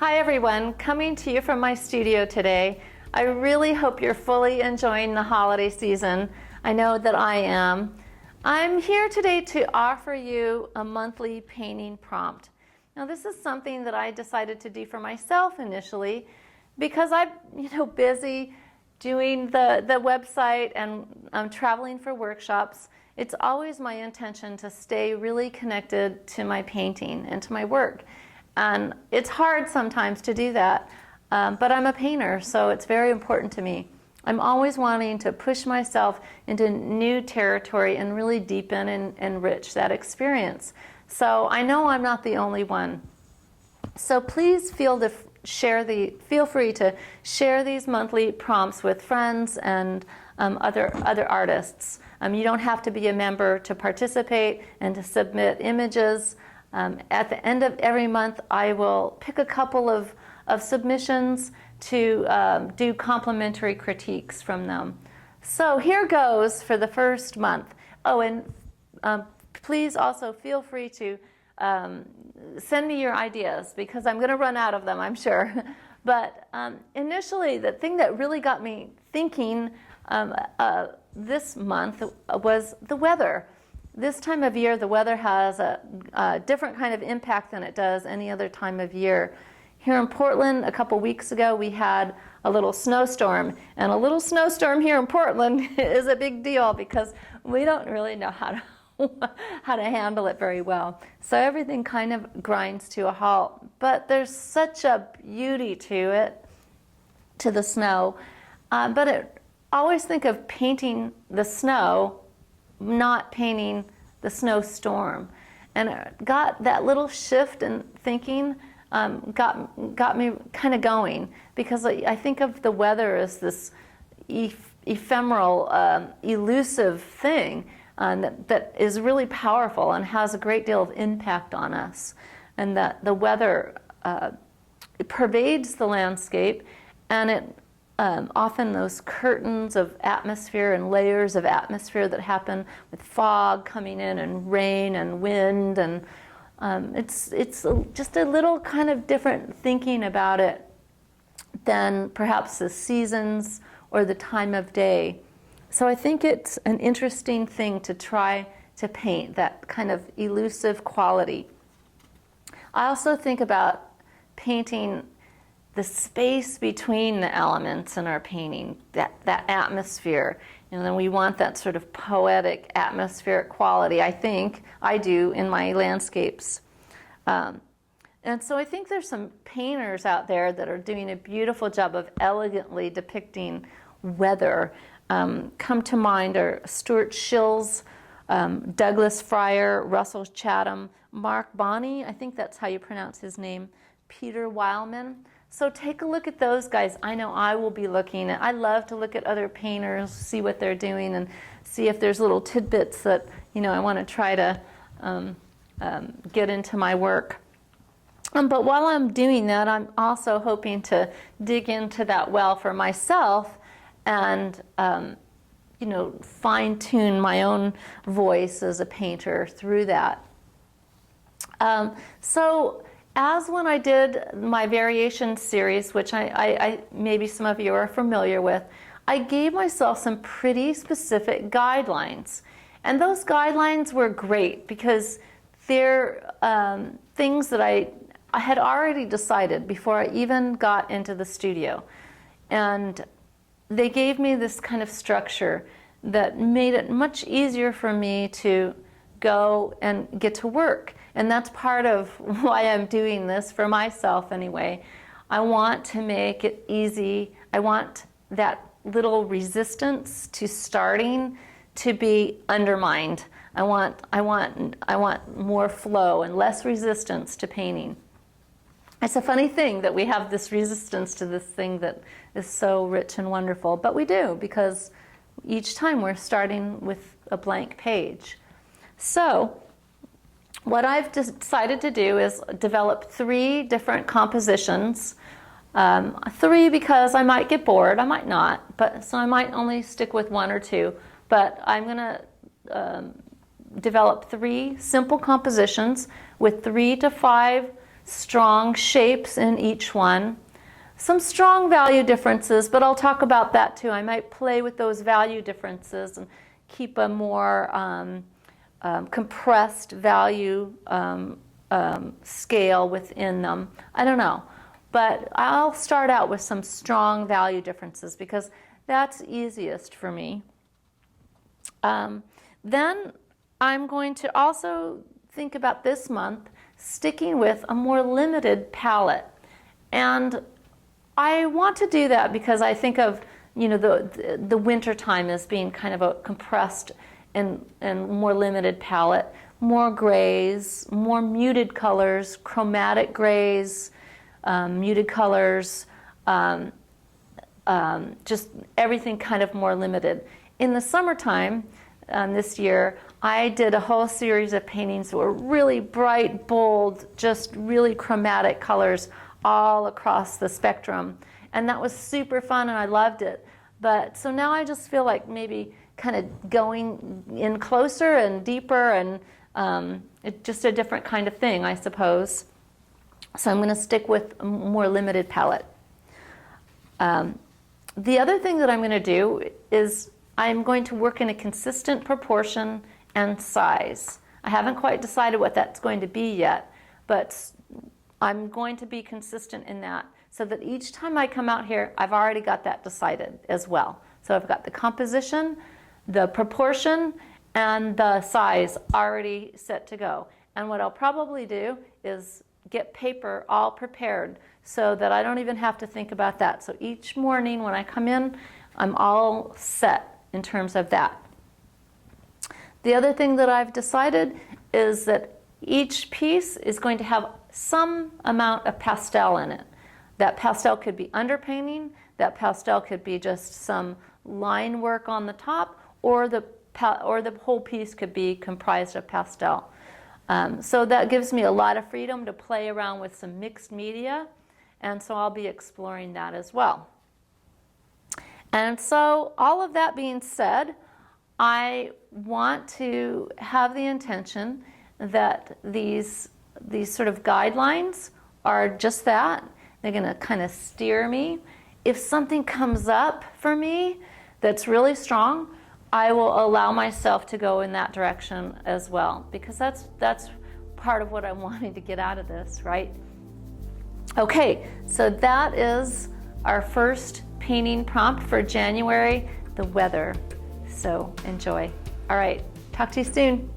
Hi everyone, coming to you from my studio today. I really hope you're fully enjoying the holiday season. I know that I am. I'm here today to offer you a monthly painting prompt. Now this is something that I decided to do for myself initially because I'm busy doing the website and I'm traveling for workshops. It's always my intention to stay really connected to my painting and to my work. And it's hard sometimes to do that, but I'm a painter, so it's very important to me. I'm always wanting to push myself into new territory and really deepen and enrich that experience. So I know I'm not the only one. So please feel free to share these monthly prompts with friends and other artists. You don't have to be a member to participate and to submit images. At the end of every month, I will pick a couple of submissions to do complimentary critiques from them. So here goes for the first month. Oh, and please also feel free to send me your ideas because I'm going to run out of them, I'm sure. But initially, the thing that really got me thinking this month was the weather. This time of year, the weather has a different kind of impact than it does any other time of year. Here in Portland, a couple weeks ago, we had a little snowstorm. And a little snowstorm here in Portland is a big deal because we don't really know how to handle it very well. So everything kind of grinds to a halt. But there's such a beauty to it, to the snow. But I always think of painting the snow, not painting the snowstorm. And it got that little shift in thinking, got me kind of going, because I think of the weather as this ephemeral, elusive thing that is really powerful and has a great deal of impact on us. And that the weather it pervades the landscape, and it often those curtains of atmosphere and layers of atmosphere that happen with fog coming in and rain and wind, and it's just a little kind of different thinking about it than perhaps the seasons or the time of day. So I think it's an interesting thing to try to paint, that kind of elusive quality. I also think about painting the space between the elements in our painting, that atmosphere. And then we want that sort of poetic, atmospheric quality, I think I do in my landscapes. And so I think there's some painters out there that are doing a beautiful job of elegantly depicting weather. Come to mind are Stuart Shills, Douglas Fryer, Russell Chatham, Mark Bonney, I think that's how you pronounce his name, Peter Wildman. So take a look at those guys. I know I will be looking at. I love to look at other painters, see what they're doing, and see if there's little tidbits that I want to try to get into my work. But while I'm doing that, I'm also hoping to dig into that well for myself and fine-tune my own voice as a painter through that. So as when I did my variation series, which I maybe some of you are familiar with, I gave myself some pretty specific guidelines. And those guidelines were great because they're things that I had already decided before I even got into the studio. And they gave me this kind of structure that made it much easier for me to go and get to work. And that's part of why I'm doing this for myself anyway. I want to make it easy. I want that little resistance to starting to be undermined. I want more flow and less resistance to painting. It's a funny thing that we have this resistance to this thing that is so rich and wonderful, but we do, because each time we're starting with a blank page. So what I've decided to do is develop 3 different compositions. 3 because I might get bored, I might not, so I might only stick with 1 or 2, but I'm going to develop 3 simple compositions with 3 to 5 strong shapes in each one. Some strong value differences, but I'll talk about that too. I might play with those value differences and keep a more compressed value scale within them. I don't know. But I'll start out with some strong value differences because that's easiest for me. Then I'm going to also think about this month sticking with a more limited palette. And I want to do that because I think of, you know, the winter time as being kind of a compressed and more limited palette. More grays, more muted colors, chromatic grays, muted colors, just everything kind of more limited. In the summertime this year, I did a whole series of paintings that were really bright, bold, just really chromatic colors all across the spectrum. And that was super fun and I loved it. But so now I just feel like maybe kind of going in closer and deeper and it's just a different kind of thing, I suppose. So I'm going to stick with a more limited palette. The other thing that I'm going to do is I'm going to work in a consistent proportion and size. I haven't quite decided what that's going to be yet, but I'm going to be consistent in that so that each time I come out here, I've already got that decided as well. So I've got the composition, the proportion, and the size already set to go. And what I'll probably do is get paper all prepared so that I don't even have to think about that. So each morning when I come in, I'm all set in terms of that. The other thing that I've decided is that each piece is going to have some amount of pastel in it. That pastel could be underpainting, that pastel could be just some line work on the top, or the whole piece could be comprised of pastel. So that gives me a lot of freedom to play around with some mixed media, and so I'll be exploring that as well. And so all of that being said, I want to have the intention that these sort of guidelines are just that. They're going to kind of steer me. If something comes up for me that's really strong, I will allow myself to go in that direction as well, because that's part of what I'm wanting to get out of this, right? Okay, so that is our first painting prompt for January, the weather. So enjoy. All right, talk to you soon.